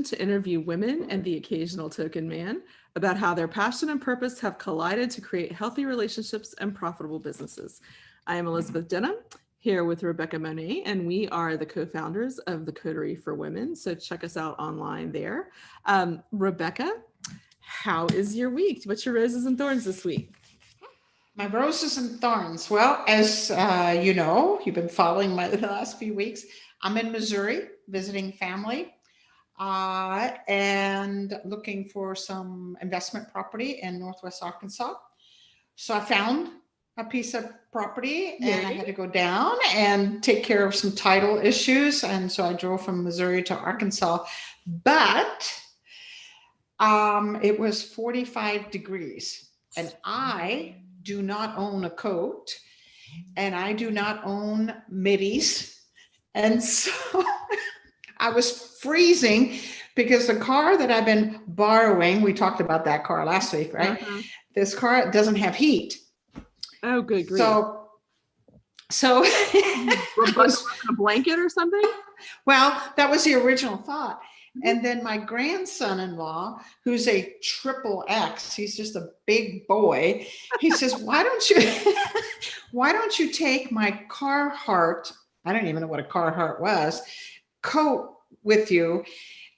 to interview women and the occasional token man about how their passion and purpose have collided to create healthy relationships and profitable businesses. I am Elizabeth Denham, here with Rebecca Monet, and we are the co-founders of the Coterie for Women. So check us out online there. Rebecca, how is your week? What's your roses and thorns this week? My roses and thorns. Well, as you know, you've been following the last few weeks. I'm in Missouri visiting family and looking for some investment property in Northwest Arkansas. So I found a piece of property and I had to go down and take care of some title issues. And so I drove from Missouri to Arkansas, but it was 45 degrees and I do not own a coat and I do not own middies. And so I was freezing because the car that I've been borrowing, we talked about that car last week, right? Uh-huh. This car doesn't have heat. Oh, good grief. So a blanket or something? Well, that was the original thought. And then my grandson-in-law, who's a triple X, he's just a big boy. He says, why don't you take my Carhartt, I don't even know what a Carhartt was, coat with you.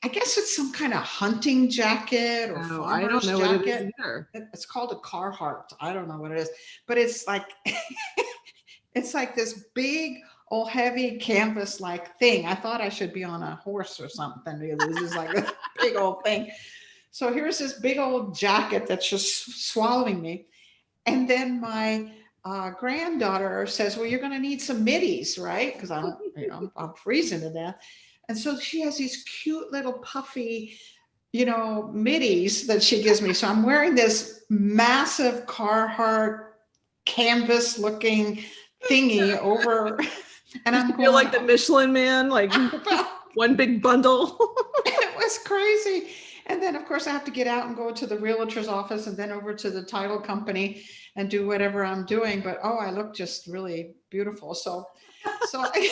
I guess it's some kind of hunting jacket or farmer's jacket. What it is either. It's called a Carhartt. I don't know what it is, but it's like, it's like this big old heavy canvas like thing. I thought I should be on a horse or something. This is like a big old thing. So here's this big old jacket that's just swallowing me. And then my granddaughter says, well, you're going to need some middies, right? Because I'm freezing to death. And so she has these cute little puffy, middies that she gives me. So I'm wearing this massive Carhartt canvas looking thingy over. And I feel like the Michelin Man, like one big bundle. It was crazy. And then, of course, I have to get out and go to the realtor's office and then over to the title company and do whatever I'm doing. But, I look just really beautiful. So I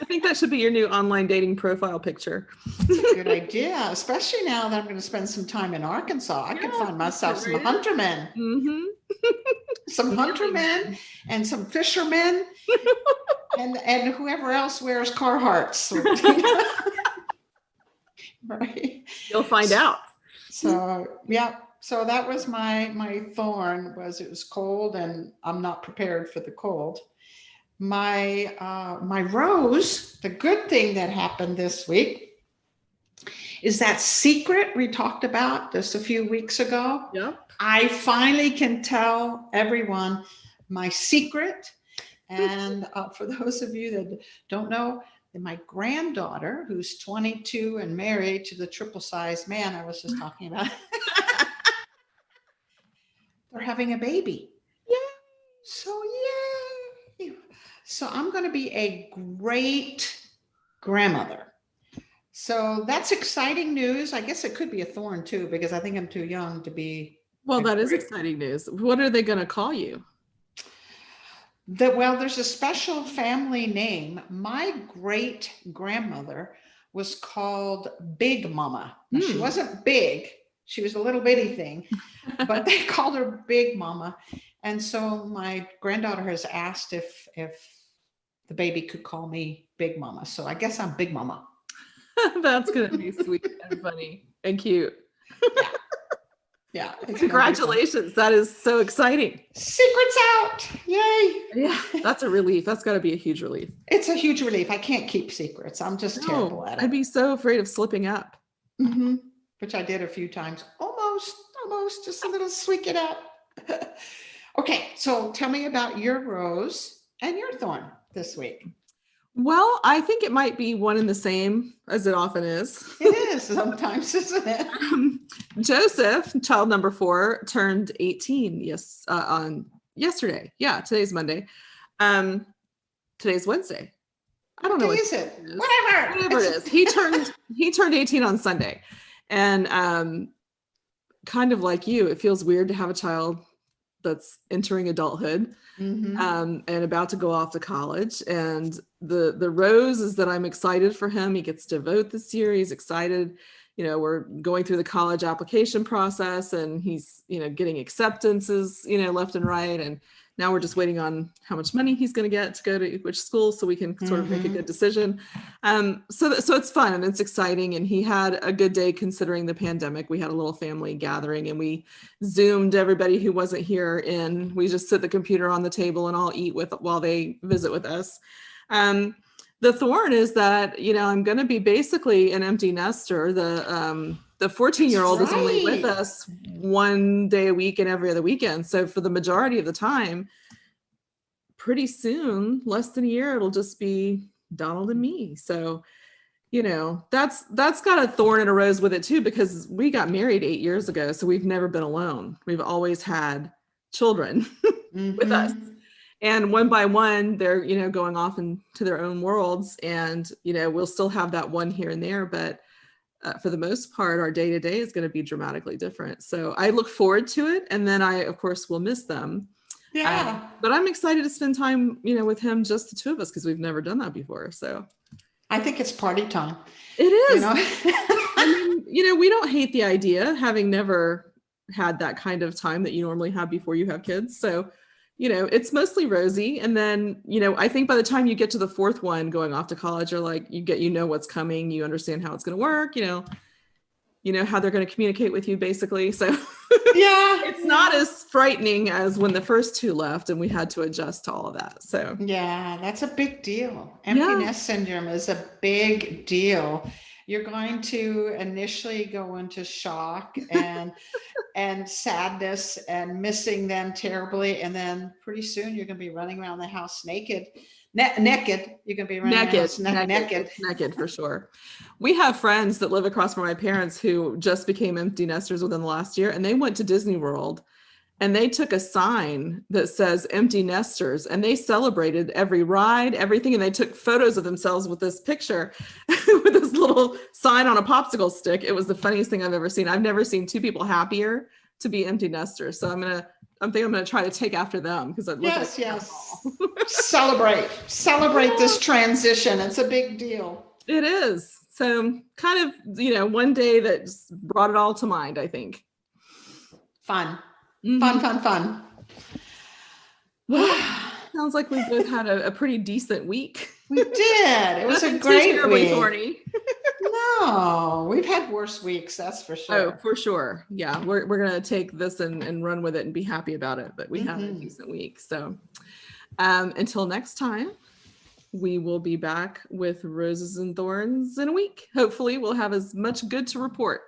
think that should be your new online dating profile picture. That's a good idea, especially now that I'm going to spend some time in Arkansas. I can find myself some huntermen. Mm-hmm. Some huntermen and some fishermen and whoever else wears Carhartts. Right. You'll find out. So, yeah. So that was my thorn was it was cold and I'm not prepared for the cold. My rose, the good thing that happened this week is that secret we talked about just a few weeks ago. Yep. I finally can tell everyone my secret. And for those of you that don't know, my granddaughter, who's 22 and married to the triple-sized man I was just talking about, they're having a baby. Yay! So yay! So I'm going to be a great grandmother. So that's exciting news. I guess it could be a thorn too, because I think I'm too young to be. Well, that is exciting news. What are they going to call you? There's a special family name. My great grandmother was called Big Mama. Now, she wasn't big. She was a little bitty thing, but they called her Big Mama. And so my granddaughter has asked if the baby could call me Big Mama. So I guess I'm Big Mama. That's going to be sweet and funny and cute. Yeah. Congratulations. That is so exciting. Secret's out. Yay. Yeah. That's a relief. That's got to be a huge relief. It's a huge relief. I can't keep secrets. I'm just terrible at it. I'd be so afraid of slipping up. Mm-hmm. Which I did a few times. Almost, just a little squeak it out. Okay. So tell me about your rose and your thorn this week. Well, I think it might be one and the same, as it often is. It is sometimes, isn't it? Joseph, child number 4, turned 18 on yesterday. Yeah, today's Monday. Today's Wednesday. I don't know what is it. Whatever it is. He turned 18 on Sunday. And kind of like you, it feels weird to have a child that's entering adulthood, and about to go off to college. And the rose is that I'm excited for him. He gets to vote this year. He's excited. We're going through the college application process, and he's, getting acceptances, left and right. And now we're just waiting on how much money he's going to get to go to which school, so we can sort of make a good decision. So it's fun and it's exciting. And he had a good day considering the pandemic. We had a little family gathering, and we Zoomed everybody who wasn't here in. We just sit the computer on the table and all eat while they visit with us. The thorn is that, I'm going to be basically an empty nester. The 14-year-old is only with us one day a week and every other weekend. So for the majority of the time, pretty soon, less than a year, it'll just be Donald and me. So, that's got a thorn and a rose with it too, because we got married 8 years ago. So we've never been alone. We've always had children with us. And one by one, they're, going off into their own worlds. And, we'll still have that one here and there. But for the most part, our day-to-day is going to be dramatically different. So I look forward to it. And then I, of course, will miss them. Yeah. But I'm excited to spend time, with him, just the two of us, because we've never done that before. So I think it's party time. It is. I mean, we don't hate the idea, having never had that kind of time that you normally have before you have kids. So it's mostly rosy. And then, I think by the time you get to the fourth one going off to college, you're like, what's coming, you understand how it's going to work, how they're going to communicate with you, basically. So yeah, it's not as frightening as when the first two left and we had to adjust to all of that. So yeah, that's a big deal. Empty nest syndrome is a big deal. You're going to initially go into shock and sadness and missing them terribly. And then pretty soon you're going to be running around the house naked. Naked. You're going to be running around naked for sure. We have friends that live across from my parents who just became empty nesters within the last year, and they went to Disney World. And they took a sign that says empty nesters, and they celebrated every ride, everything. And they took photos of themselves with this picture with this little sign on a popsicle stick. It was the funniest thing I've ever seen. I've never seen two people happier to be empty nesters. So I'm going to try to take after them, because it looks celebrate this transition. It's a big deal. It is. So kind of, one day that just brought it all to mind, I think. Fun. Fun. Well, sounds like we both had a pretty decent week. We did. It was a great week. Thorny. No, we've had worse weeks, that's for sure. Oh, for sure. Yeah, we're gonna take this and run with it and be happy about it. But we had a decent week. So until next time, we will be back with Roses and Thorns in a week. Hopefully we'll have as much good to report.